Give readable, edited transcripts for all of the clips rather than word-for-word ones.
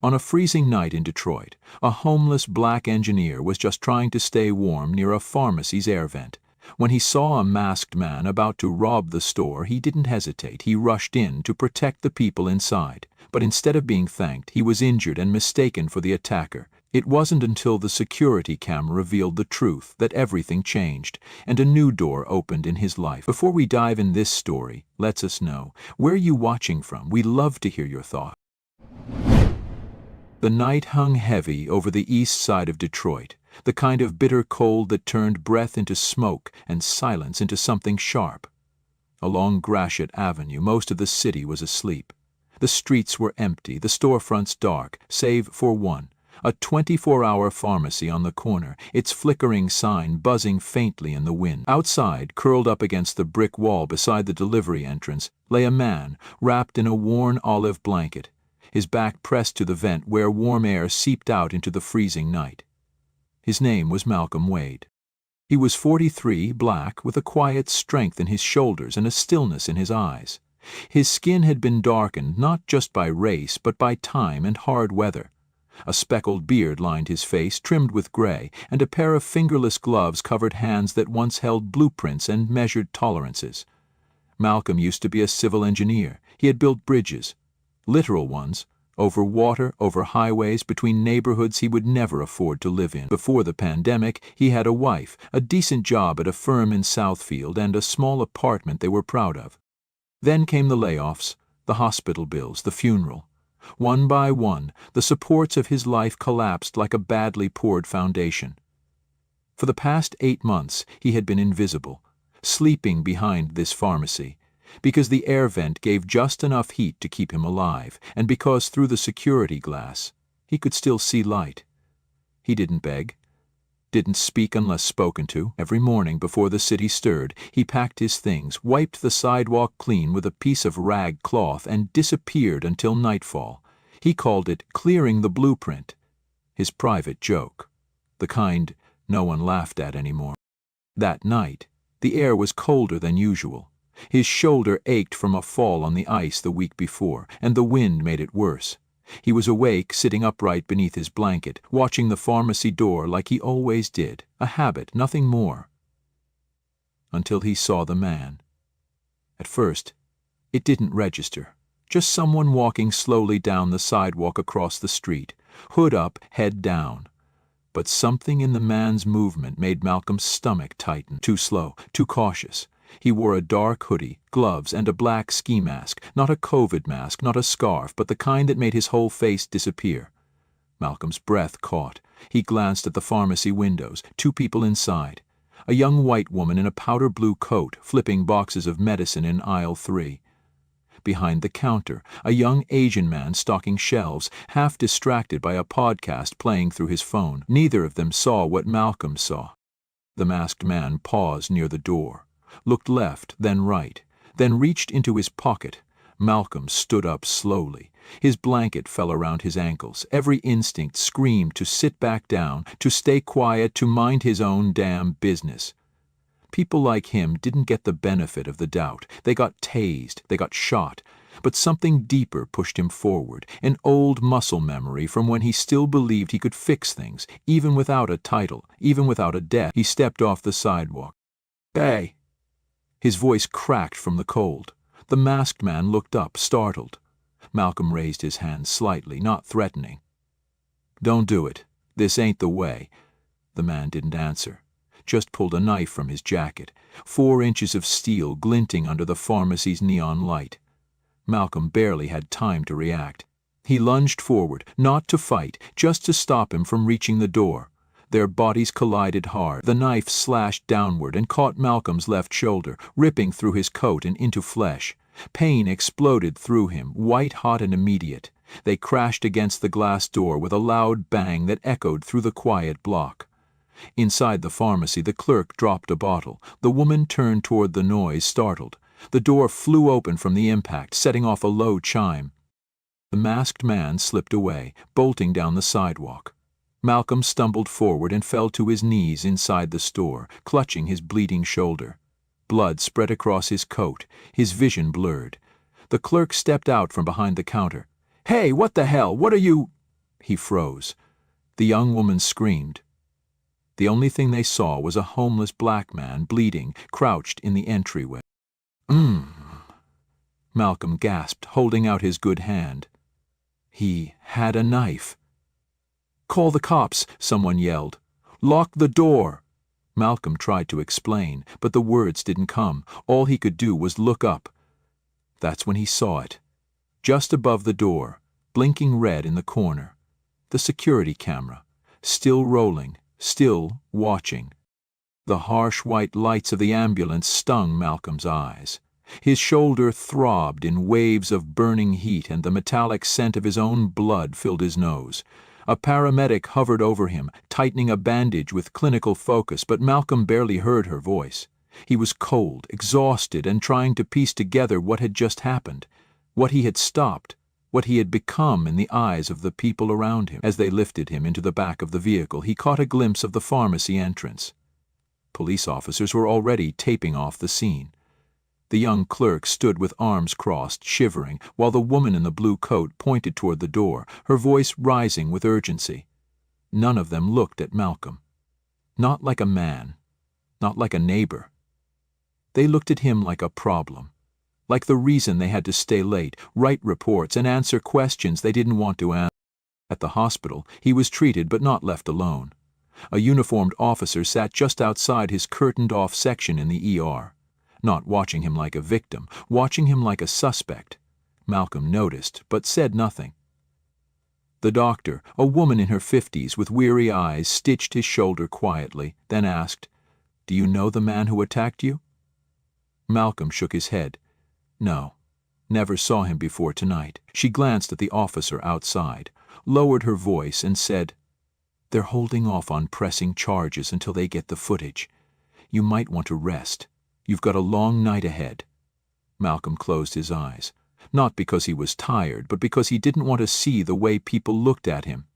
On a freezing night in Detroit, a homeless black engineer was just trying to stay warm near a pharmacy's air vent. When he saw a masked man about to rob the store, he didn't hesitate. He rushed in to protect the people inside. But instead of being thanked, he was injured and mistaken for the attacker. It wasn't until the security camera revealed the truth that everything changed, and a new door opened in his life. Before we dive in this story, let us know, where are you watching from? We love to hear your thoughts. The night hung heavy over the east side of Detroit, the kind of bitter cold that turned breath into smoke and silence into something sharp. Along Gratiot Avenue, most of the city was asleep. The streets were empty, the storefronts dark, save for one, a 24-hour pharmacy on the corner, its flickering sign buzzing faintly in the wind. Outside, curled up against the brick wall beside the delivery entrance, lay a man wrapped in a worn olive blanket, his back pressed to the vent where warm air seeped out into the freezing night. His name was Malcolm Wade. He was 43, black, with a quiet strength in his shoulders and a stillness in his eyes. His skin had been darkened not just by race but by time and hard weather. A speckled beard lined his face, trimmed with gray, and a pair of fingerless gloves covered hands that once held blueprints and measured tolerances. Malcolm used to be a civil engineer. He had built bridges, literal ones, over water, over highways, between neighborhoods he would never afford to live in. Before the pandemic, he had a wife, a decent job at a firm in Southfield, and a small apartment they were proud of. Then came the layoffs, the hospital bills, the funeral. One by one, the supports of his life collapsed like a badly poured foundation. For the past 8 months, he had been invisible, sleeping behind this pharmacy, because the air vent gave just enough heat to keep him alive, and because through the security glass he could still see light. He didn't beg, didn't speak unless spoken to. Every morning before the city stirred, he packed his things, wiped the sidewalk clean with a piece of rag cloth, and disappeared until nightfall. He called it clearing the blueprint, his private joke, the kind no one laughed at anymore. That night, the air was colder than usual. His shoulder ached from a fall on the ice the week before, and the wind made it worse. He was awake, sitting upright beneath his blanket, watching the pharmacy door like he always did, a habit, nothing more. Until he saw the man. At first, it didn't register. Just someone walking slowly down the sidewalk across the street, hood up, head down. But something in the man's movement made Malcolm's stomach tighten. Too slow, too cautious. He wore a dark hoodie, gloves, and a black ski mask, not a COVID mask, not a scarf, but the kind that made his whole face disappear. Malcolm's breath caught. He glanced at the pharmacy windows, 2 people inside. A young white woman in a powder blue coat, flipping boxes of medicine in aisle 3. Behind the counter, a young Asian man stocking shelves, half distracted by a podcast playing through his phone. Neither of them saw what Malcolm saw. The masked man paused near the door, looked left, then right, then reached into his pocket. Malcolm stood up slowly. His blanket fell around his ankles. Every instinct screamed to sit back down, to stay quiet, to mind his own damn business. People like him didn't get the benefit of the doubt. They got tased, they got shot. But something deeper pushed him forward, an old muscle memory from when he still believed he could fix things, even without a title, even without a death. He stepped off the sidewalk. "Hey!" His voice cracked from the cold. The masked man looked up, startled. Malcolm raised his hand slightly, not threatening. "Don't do it. This ain't the way." The man didn't answer, just pulled a knife from his jacket, 4 inches of steel glinting under the pharmacy's neon light. Malcolm barely had time to react. He lunged forward, not to fight, just to stop him from reaching the door. Their bodies collided hard. The knife slashed downward and caught Malcolm's left shoulder, ripping through his coat and into flesh. Pain exploded through him, white-hot and immediate. They crashed against the glass door with a loud bang that echoed through the quiet block. Inside the pharmacy, the clerk dropped a bottle. The woman turned toward the noise, startled. The door flew open from the impact, setting off a low chime. The masked man slipped away, bolting down the sidewalk. Malcolm stumbled forward and fell to his knees inside the store, clutching his bleeding shoulder. Blood spread across his coat, his vision blurred. The clerk stepped out from behind the counter. "Hey, what the hell? What are you—" He froze. The young woman screamed. The only thing they saw was a homeless black man, bleeding, crouched in the entryway. Malcolm gasped, holding out his good hand. He had a knife. "Call the cops," someone yelled. "Lock the door." Malcolm tried to explain, but the words didn't come. All he could do was look up. That's when he saw it. Just above the door, blinking red in the corner. The security camera, still rolling, still watching. The harsh white lights of the ambulance stung Malcolm's eyes. His shoulder throbbed in waves of burning heat, and the metallic scent of his own blood filled his nose. A paramedic hovered over him, tightening a bandage with clinical focus, but Malcolm barely heard her voice. He was cold, exhausted, and trying to piece together what had just happened, what he had stopped, what he had become in the eyes of the people around him. As they lifted him into the back of the vehicle, he caught a glimpse of the pharmacy entrance. Police officers were already taping off the scene. The young clerk stood with arms crossed, shivering, while the woman in the blue coat pointed toward the door, her voice rising with urgency. None of them looked at Malcolm. Not like a man, not like a neighbor. They looked at him like a problem, like the reason they had to stay late, write reports, and answer questions they didn't want to answer. At the hospital, he was treated but not left alone. A uniformed officer sat just outside his curtained-off section in the ER. Not watching him like a victim, watching him like a suspect. Malcolm noticed, but said nothing. The doctor, a woman in her 50s with weary eyes, stitched his shoulder quietly, then asked, "Do you know the man who attacked you?" Malcolm shook his head. "No, never saw him before tonight." She glanced at the officer outside, lowered her voice, and said, "They're holding off on pressing charges until they get the footage. You might want to rest. You've got a long night ahead." Malcolm closed his eyes, not because he was tired, but because he didn't want to see the way people looked at him.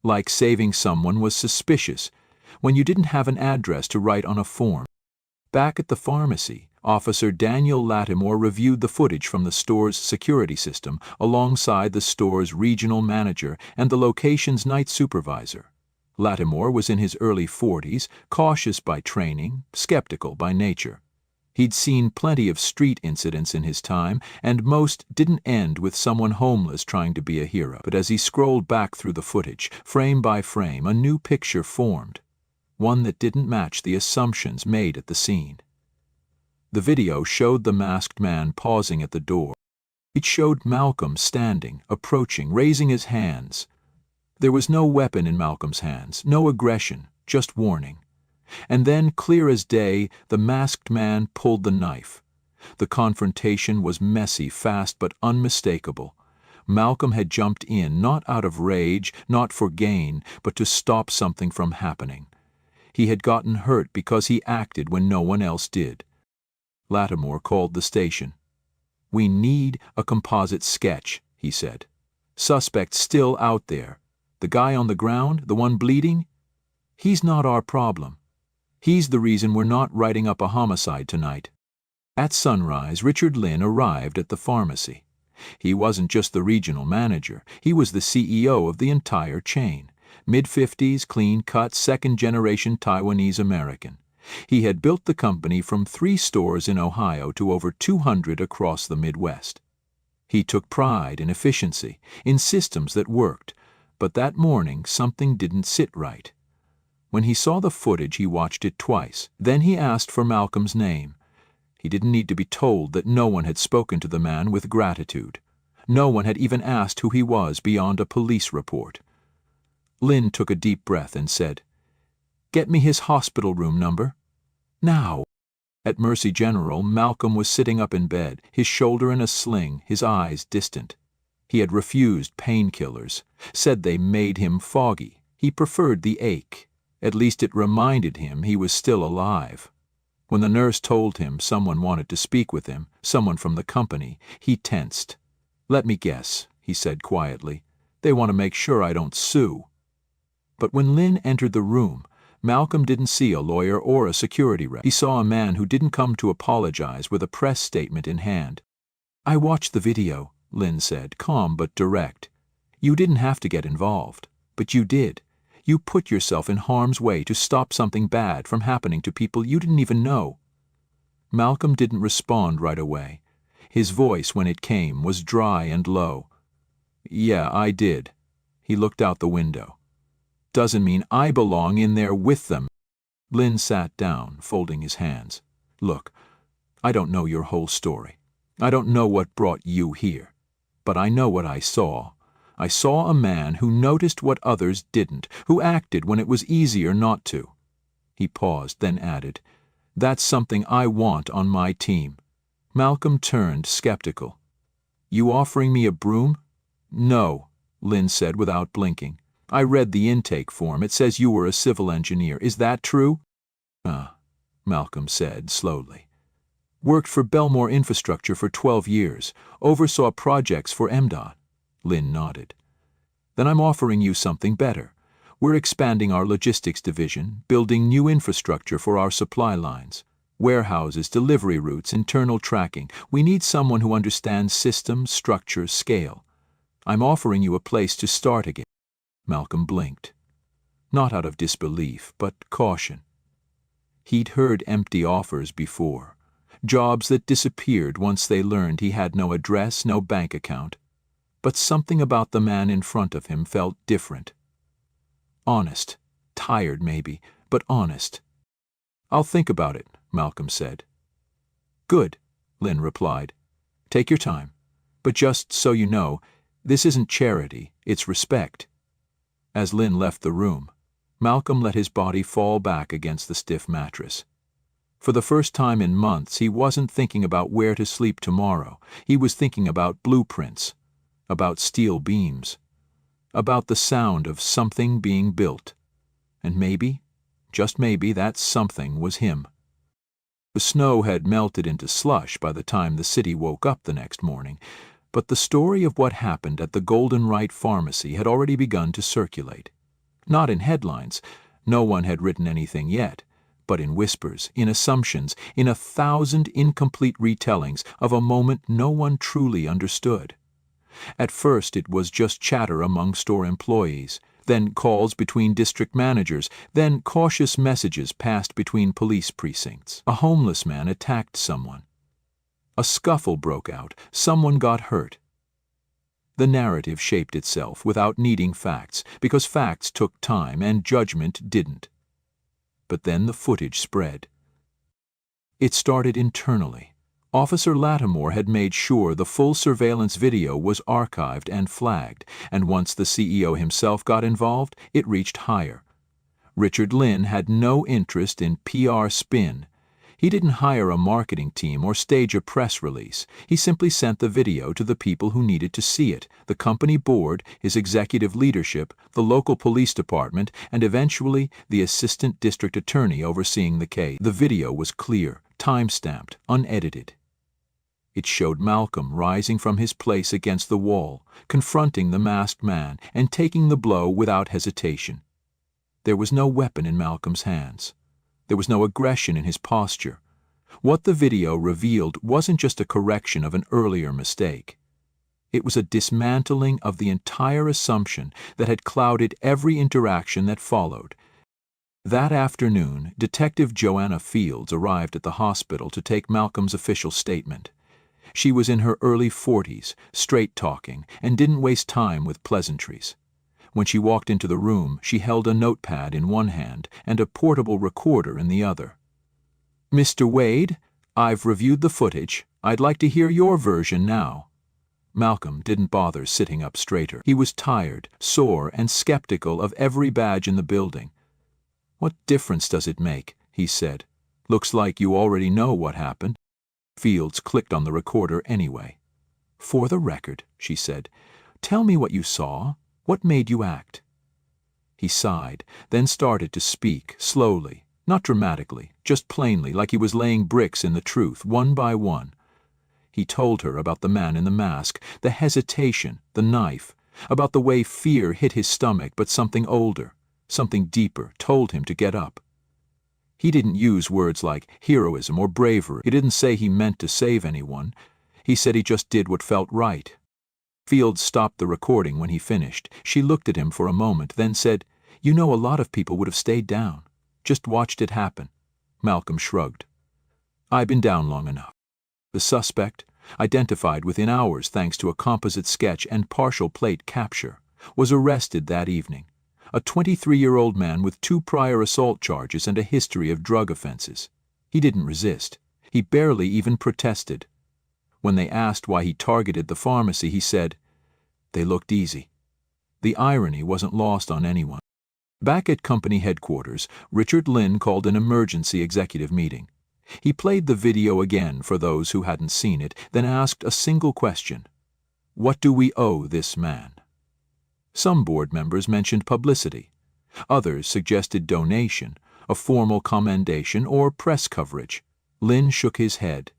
Like saving someone was suspicious, when you didn't have an address to write on a form. Back at the pharmacy, Officer Daniel Lattimore reviewed the footage from the store's security system alongside the store's regional manager and the location's night supervisor. Lattimore was in his early 40s, cautious by training, skeptical by nature. He'd seen plenty of street incidents in his time, and most didn't end with someone homeless trying to be a hero. But as he scrolled back through the footage, frame by frame, a new picture formed, one that didn't match the assumptions made at the scene. The video showed the masked man pausing at the door. It showed Malcolm standing, approaching, raising his hands. There was no weapon in Malcolm's hands, no aggression, just warning. And then, clear as day, the masked man pulled the knife. The confrontation was messy, fast, but unmistakable. Malcolm had jumped in, not out of rage, not for gain, but to stop something from happening. He had gotten hurt because he acted when no one else did. Lattimore called the station. "We need a composite sketch," he said. "Suspect still out there. The guy on the ground, the one bleeding? He's not our problem. He's the reason we're not writing up a homicide tonight." At sunrise, Richard Lynn arrived at the pharmacy. He wasn't just the regional manager, he was the CEO of the entire chain. Mid-50s, clean-cut, second-generation Taiwanese-American. He had built the company from 3 stores in Ohio to over 200 across the Midwest. He took pride in efficiency, in systems that worked, but that morning something didn't sit right. When he saw the footage, he watched it twice. Then he asked for Malcolm's name. He didn't need to be told that no one had spoken to the man with gratitude. No one had even asked who he was beyond a police report. Lynn took a deep breath and said, "Get me his hospital room number. Now." At Mercy General, Malcolm was sitting up in bed, his shoulder in a sling, his eyes distant. He had refused painkillers, said they made him foggy. He preferred the ache. At least it reminded him he was still alive. When the nurse told him someone wanted to speak with him, someone from the company, he tensed. "Let me guess," he said quietly. "They want to make sure I don't sue." But when Lynn entered the room, Malcolm didn't see a lawyer or a security rep. He saw a man who didn't come to apologize with a press statement in hand. "I watched the video," Lynn said, calm but direct. You didn't have to get involved, but you did. You put yourself in harm's way to stop something bad from happening to people you didn't even know." Malcolm didn't respond right away. His voice, when it came, was dry and low. "Yeah, I did." He looked out the window. "Doesn't mean I belong in there with them." Lynn sat down, folding his hands. "Look, I don't know your whole story. I don't know what brought you here. But I know what I saw. I saw a man who noticed what others didn't, who acted when it was easier not to." He paused, then added, "That's something I want on my team." Malcolm turned, skeptical. "You offering me a broom?" "No," Lynn said without blinking. "I read the intake form. It says you were a civil engineer. Is that true?" Malcolm said slowly. "Worked for Belmore Infrastructure for 12 years. Oversaw projects for MDOT." Lynn nodded. "Then I'm offering you something better. We're expanding our logistics division, building new infrastructure for our supply lines. Warehouses, delivery routes, internal tracking. We need someone who understands systems, structure, scale. I'm offering you a place to start again." Malcolm blinked. Not out of disbelief, but caution. He'd heard empty offers before. Jobs that disappeared once they learned he had no address, no bank account. But something about the man in front of him felt different. Honest. Tired, maybe, but honest. "I'll think about it," Malcolm said. "Good," Lynn replied. "Take your time. But just so you know, this isn't charity, it's respect." As Lynn left the room, Malcolm let his body fall back against the stiff mattress. For the first time in months, he wasn't thinking about where to sleep tomorrow. He was thinking about blueprints, about steel beams, about the sound of something being built. And maybe, just maybe, that something was him. The snow had melted into slush by the time the city woke up the next morning, but the story of what happened at the Golden Right Pharmacy had already begun to circulate. Not in headlines, no one had written anything yet, but in whispers, in assumptions, in 1,000 incomplete retellings of a moment no one truly understood. At first it was just chatter among store employees, then calls between district managers, then cautious messages passed between police precincts. A homeless man attacked someone. A scuffle broke out. Someone got hurt. The narrative shaped itself without needing facts, because facts took time and judgment didn't. But then the footage spread. It started internally. Officer Lattimore had made sure the full surveillance video was archived and flagged, and once the CEO himself got involved, it reached higher. Richard Lynn had no interest in PR spin. He didn't hire a marketing team or stage a press release. He simply sent the video to the people who needed to see it, the company board, his executive leadership, the local police department, and eventually the assistant district attorney overseeing the case. The video was clear, time-stamped, unedited. It showed Malcolm rising from his place against the wall, confronting the masked man, and taking the blow without hesitation. There was no weapon in Malcolm's hands. There was no aggression in his posture. What the video revealed wasn't just a correction of an earlier mistake. It was a dismantling of the entire assumption that had clouded every interaction that followed. That afternoon, Detective Joanna Fields arrived at the hospital to take Malcolm's official statement. She was in her early 40s, straight-talking, and didn't waste time with pleasantries. When she walked into the room, she held a notepad in one hand and a portable recorder in the other. "Mr. Wade, I've reviewed the footage. I'd like to hear your version now." Malcolm didn't bother sitting up straighter. He was tired, sore, and skeptical of every badge in the building. "What difference does it make?" he said. "Looks like you already know what happened." Fields clicked on the recorder anyway. "For the record," she said, "tell me what you saw. What made you act?" He sighed, then started to speak, slowly, not dramatically, just plainly, like he was laying bricks in the truth, one by one. He told her about the man in the mask, the hesitation, the knife, about the way fear hit his stomach, but something older, something deeper, told him to get up. He didn't use words like heroism or bravery. He didn't say he meant to save anyone. He said he just did what felt right. Fields stopped the recording when he finished. She looked at him for a moment, then said, "You know, a lot of people would have stayed down. Just watched it happen." Malcolm shrugged. "I've been down long enough." The suspect, identified within hours thanks to a composite sketch and partial plate capture, was arrested that evening. A 23-year-old man with 2 prior assault charges and a history of drug offenses. He didn't resist. He barely even protested. When they asked why he targeted the pharmacy, he said, "They looked easy." The irony wasn't lost on anyone. Back at company headquarters, Richard Lynn called an emergency executive meeting. He played the video again for those who hadn't seen it, then asked a single question. What do we owe this man? Some board members mentioned publicity. Others suggested donation, a formal commendation, or press coverage. Lynn shook his head.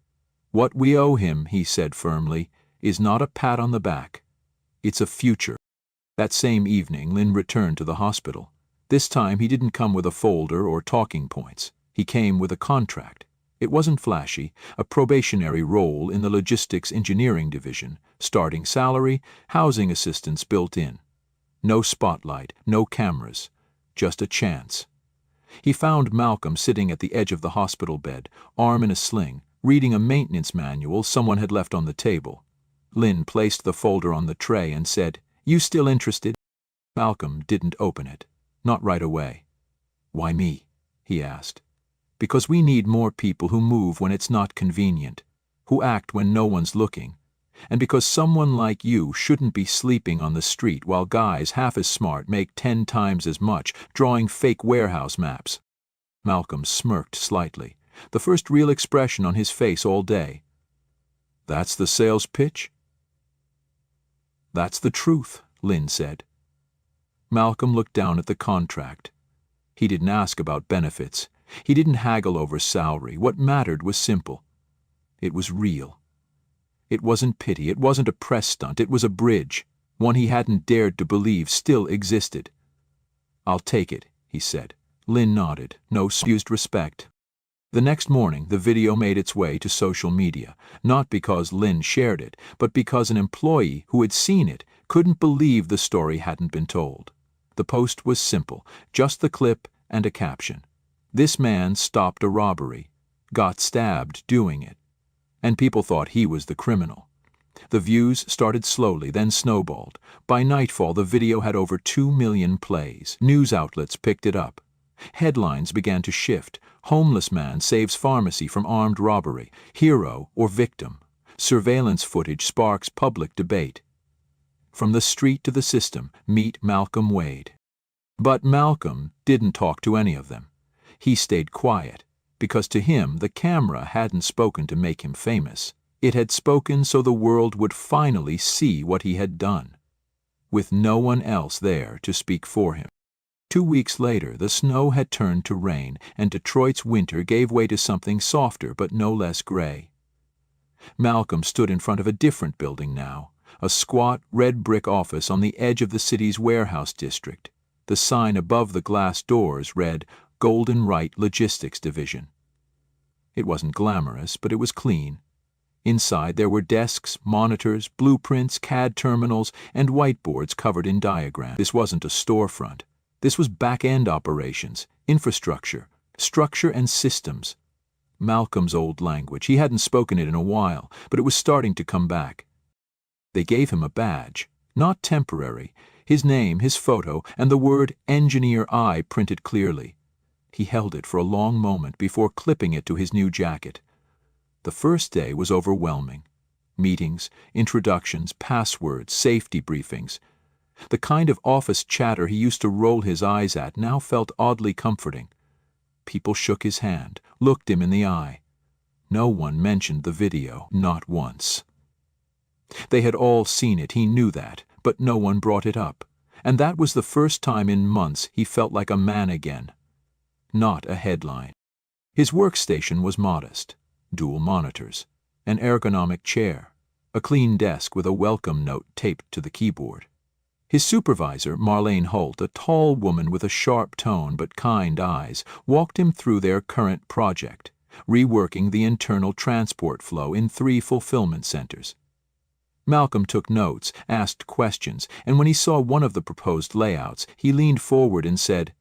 "What we owe him," he said firmly, "is not a pat on the back. It's a future." That same evening, Lynn returned to the hospital. This time he didn't come with a folder or talking points. He came with a contract. It wasn't flashy, a probationary role in the logistics engineering division, starting salary, housing assistance built in. No spotlight, no cameras, just a chance. He found Malcolm sitting at the edge of the hospital bed, arm in a sling, reading a maintenance manual someone had left on the table. Lynn placed the folder on the tray and said, "You still interested?" Malcolm didn't open it. Not right away. "Why me?" he asked. "Because we need more people who move when it's not convenient, who act when no one's looking, and because someone like you shouldn't be sleeping on the street while guys half as smart make 10 times as much drawing fake warehouse maps." Malcolm smirked slightly, the first real expression on his face all day. "That's the sales pitch?" "That's the truth," Lynn said. Malcolm looked down at the contract. He didn't ask about benefits. He didn't haggle over salary. What mattered was simple. It was real. It wasn't pity. It wasn't a press stunt. It was a bridge, one he hadn't dared to believe still existed. "I'll take it," he said. Lynn nodded, no used respect. The next morning, the video made its way to social media, not because Lynn shared it, but because an employee who had seen it couldn't believe the story hadn't been told. The post was simple, just the clip and a caption. "This man stopped a robbery, got stabbed doing it," and people thought he was the criminal. The views started slowly, then snowballed. By nightfall, the video had over 2 million plays. News outlets picked it up. Headlines began to shift. "Homeless man saves pharmacy from armed robbery. Hero or victim?" Surveillance footage sparks public debate. From the street to the system, meet Malcolm Wade. But Malcolm didn't talk to any of them. He stayed quiet, because to him the camera hadn't spoken to make him famous. It had spoken so the world would finally see what he had done, with no one else there to speak for him. 2 weeks later, the snow had turned to rain, and Detroit's winter gave way to something softer but no less gray. Malcolm stood in front of a different building now, a squat, red brick office on the edge of the city's warehouse district. The sign above the glass doors read, "Golden Right Logistics Division." It wasn't glamorous, but it was clean. Inside there were desks, monitors, blueprints, CAD terminals, and whiteboards covered in diagrams. This wasn't a storefront. This was back-end operations, infrastructure, structure and systems. Malcolm's old language. He hadn't spoken it in a while, but it was starting to come back. They gave him a badge, not temporary, his name, his photo, and the word Engineer I printed clearly. He held it for a long moment before clipping it to his new jacket. The first day was overwhelming. Meetings, introductions, passwords, safety briefings. The kind of office chatter he used to roll his eyes at now felt oddly comforting. People shook his hand, looked him in the eye. No one mentioned the video, not once. They had all seen it, he knew that, but no one brought it up. And that was the first time in months he felt like a man again. Not a headline. His workstation was modest. Dual monitors, an ergonomic chair, a clean desk with a welcome note taped to the keyboard. His supervisor, Marlene Holt, a tall woman with a sharp tone but kind eyes, walked him through their current project, reworking the internal transport flow in 3 fulfillment centers. Malcolm took notes, asked questions, and when he saw one of the proposed layouts, he leaned forward and said,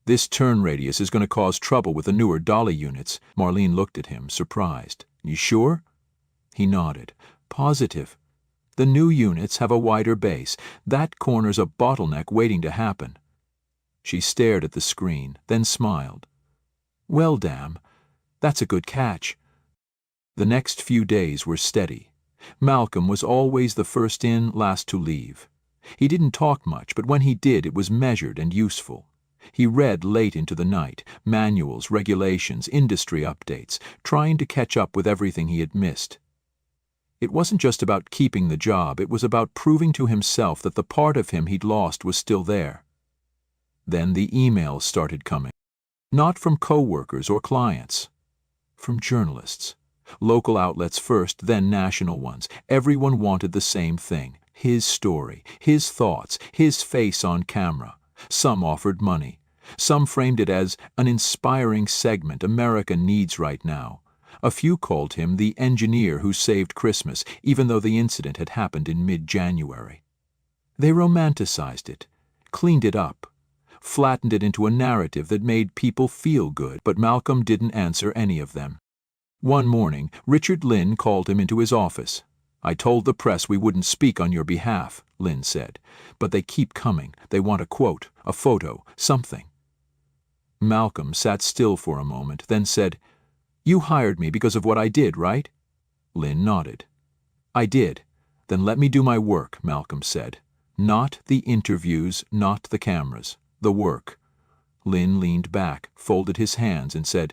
"This turn radius is going to cause trouble with the newer dolly units." Marlene looked at him, surprised. "You sure?" He nodded. "Positive. The new units have a wider base. That corner's a bottleneck waiting to happen." She stared at the screen, then smiled. "Well, damn, that's a good catch." The next few days were steady. Malcolm was always the first in, last to leave. He didn't talk much, but when he did, it was measured and useful. He read late into the night, manuals, regulations, industry updates, trying to catch up with everything he had missed. It wasn't just about keeping the job, it was about proving to himself that the part of him he'd lost was still there. Then the emails started coming. Not from co-workers or clients. From journalists. Local outlets first, then national ones. Everyone wanted the same thing. His story, his thoughts, his face on camera. Some offered money. Some framed it as an inspiring segment America needs right now. A few called him the engineer who saved Christmas, even though the incident had happened in mid-January. They romanticized it, cleaned it up, flattened it into a narrative that made people feel good, but Malcolm didn't answer any of them. One morning, Richard Lynn called him into his office. "I told the press we wouldn't speak on your behalf," Lynn said, "but they keep coming. They want a quote, a photo, something." Malcolm sat still for a moment, then said, "You hired me because of what I did, right?" Lynn nodded. "I did. Then let me do my work," Malcolm said. "Not the interviews, not the cameras. The work." Lynn leaned back, folded his hands, and said,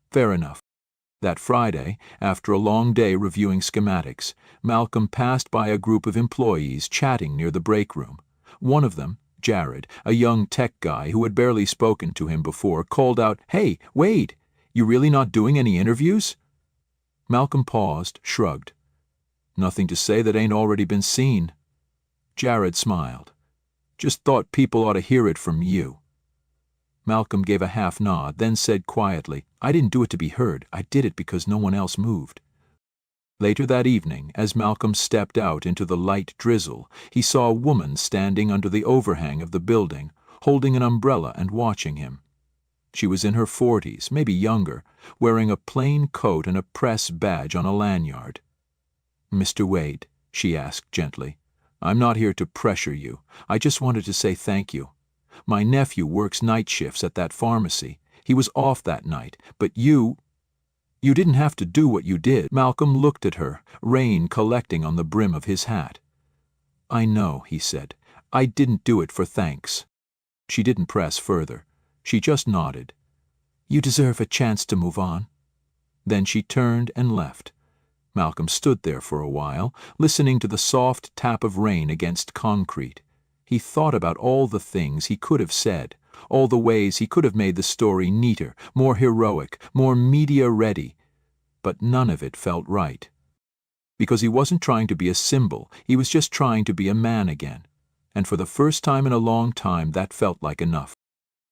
"Fair enough." That Friday, after a long day reviewing schematics, Malcolm passed by a group of employees chatting near the break room. One of them, Jared, a young tech guy who had barely spoken to him before, called out, "Hey, Wade! You really not doing any interviews?" Malcolm paused, shrugged. "Nothing to say that ain't already been seen." Jared smiled. "Just thought people ought to hear it from you." Malcolm gave a half nod, then said quietly, "I didn't do it to be heard. I did it because no one else moved." Later that evening, as Malcolm stepped out into the light drizzle, he saw a woman standing under the overhang of the building, holding an umbrella and watching him. She was in her 40s, maybe younger, wearing a plain coat and a press badge on a lanyard. "Mr. Wade," she asked gently, "I'm not here to pressure you. I just wanted to say thank you. My nephew works night shifts at that pharmacy. He was off that night, but you didn't have to do what you did." Malcolm looked at her, rain collecting on the brim of his hat. "I know," he said. "I didn't do it for thanks." She didn't press further. She just nodded. "You deserve a chance to move on." Then she turned and left. Malcolm stood there for a while, listening to the soft tap of rain against concrete. He thought about all the things he could have said, all the ways he could have made the story neater, more heroic, more media-ready, but none of it felt right. Because he wasn't trying to be a symbol, he was just trying to be a man again. And for the first time in a long time, that felt like enough.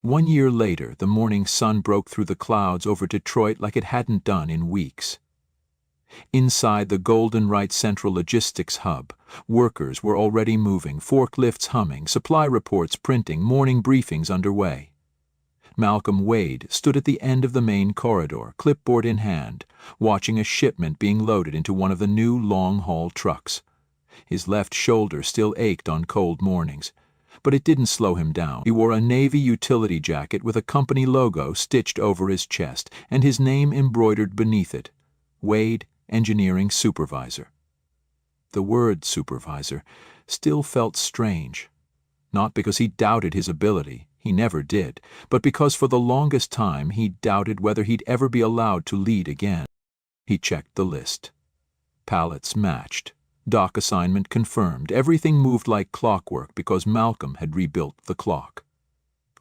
1 year later, the morning sun broke through the clouds over Detroit like it hadn't done in weeks. Inside the Golden Right Central Logistics Hub, workers were already moving, forklifts humming, supply reports printing, morning briefings underway. Malcolm Wade stood at the end of the main corridor, clipboard in hand, watching a shipment being loaded into one of the new long-haul trucks. His left shoulder still ached on cold mornings, but it didn't slow him down. He wore a navy utility jacket with a company logo stitched over his chest and his name embroidered beneath it. Wade, Engineering Supervisor. The word supervisor still felt strange. Not because he doubted his ability, he never did, but because for the longest time he doubted whether he'd ever be allowed to lead again. He checked the list. Pallets matched. Dock assignment confirmed. Everything moved like clockwork because Malcolm had rebuilt the clock.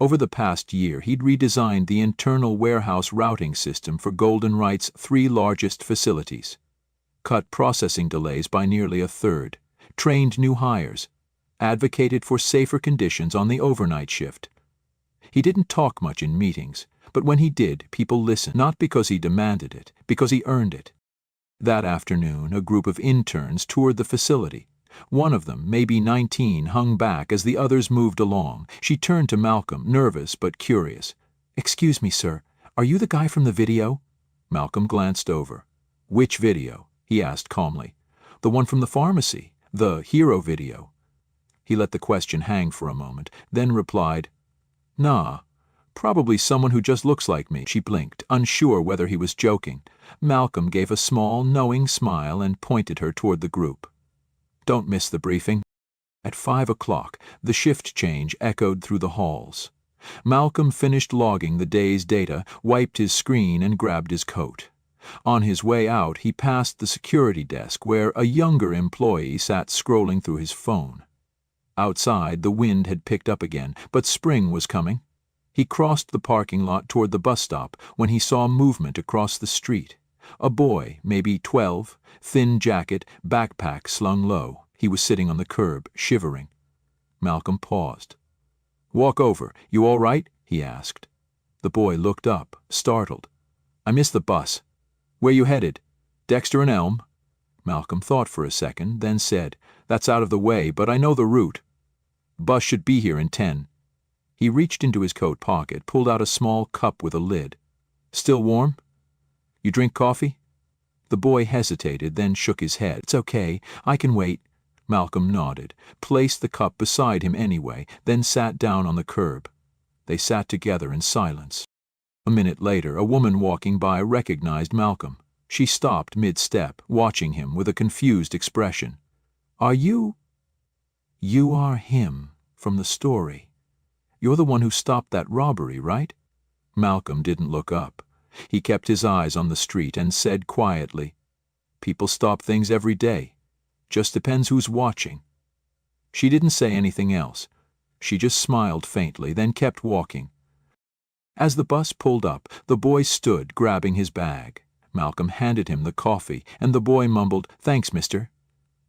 Over the past year, he'd redesigned the internal warehouse routing system for Golden Right's 3 largest facilities, cut processing delays by nearly a third, trained new hires, advocated for safer conditions on the overnight shift. He didn't talk much in meetings, but when he did, people listened, not because he demanded it, because he earned it. That afternoon, a group of interns toured the facility. One of them, maybe 19, hung back as the others moved along. She turned to Malcolm, nervous but curious. "Excuse me, sir. Are you the guy from the video?" Malcolm glanced over. "Which video?" he asked calmly. "The one from the pharmacy, the hero video." He let the question hang for a moment, then replied, "Nah, probably someone who just looks like me." She blinked, unsure whether he was joking. Malcolm gave a small, knowing smile and pointed her toward the group. "Don't miss the briefing." At 5 o'clock, the shift change echoed through the halls. Malcolm finished logging the day's data, wiped his screen, and grabbed his coat. On his way out, he passed the security desk where a younger employee sat scrolling through his phone. Outside, the wind had picked up again, but spring was coming. He crossed the parking lot toward the bus stop when he saw movement across the street. A boy, maybe 12, thin jacket, backpack slung low. He was sitting on the curb, shivering. Malcolm paused. "Walk over. You all right?" he asked. The boy looked up, startled. "I missed the bus. Where you headed? Dexter and Elm?" Malcolm thought for a second, then said, "That's out of the way, but I know the route. Bus should be here in 10. He reached into his coat pocket, pulled out a small cup with a lid. "Still warm? You drink coffee?" The boy hesitated, then shook his head. "It's okay. I can wait." Malcolm nodded, placed the cup beside him anyway, then sat down on the curb. They sat together in silence. A minute later, a woman walking by recognized Malcolm. She stopped mid-step, watching him with a confused expression. "Are you—" "You are him from the story. You're the one who stopped that robbery, right?" Malcolm didn't look up. He kept his eyes on the street and said quietly, "People stop things every day. Just depends who's watching." She didn't say anything else. She just smiled faintly, then kept walking. As the bus pulled up, the boy stood, grabbing his bag. Malcolm handed him the coffee, and the boy mumbled, "Thanks, mister."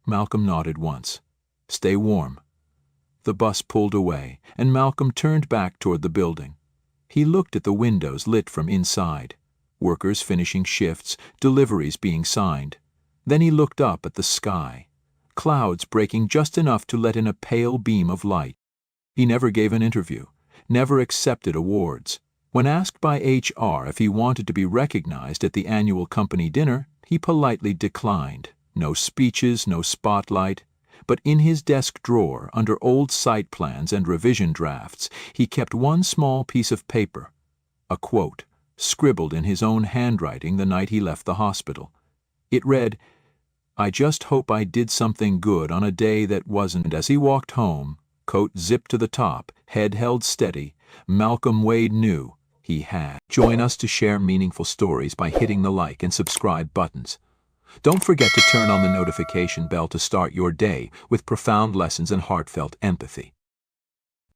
Malcolm nodded once. "Stay warm." The bus pulled away, and Malcolm turned back toward the building. He looked at the windows lit from inside. Workers finishing shifts, deliveries being signed. Then he looked up at the sky. Clouds breaking just enough to let in a pale beam of light. He never gave an interview, never accepted awards. When asked by HR if he wanted to be recognized at the annual company dinner, he politely declined. No speeches, no spotlight. But in his desk drawer, under old site plans and revision drafts, he kept one small piece of paper. A quote, scribbled in his own handwriting the night he left the hospital. It read, "I just hope I did something good on a day that wasn't." And as he walked home, coat zipped to the top, head held steady, Malcolm Wade knew he had. Join us to share meaningful stories by hitting the like and subscribe buttons. Don't forget to turn on the notification bell to start your day with profound lessons and heartfelt empathy.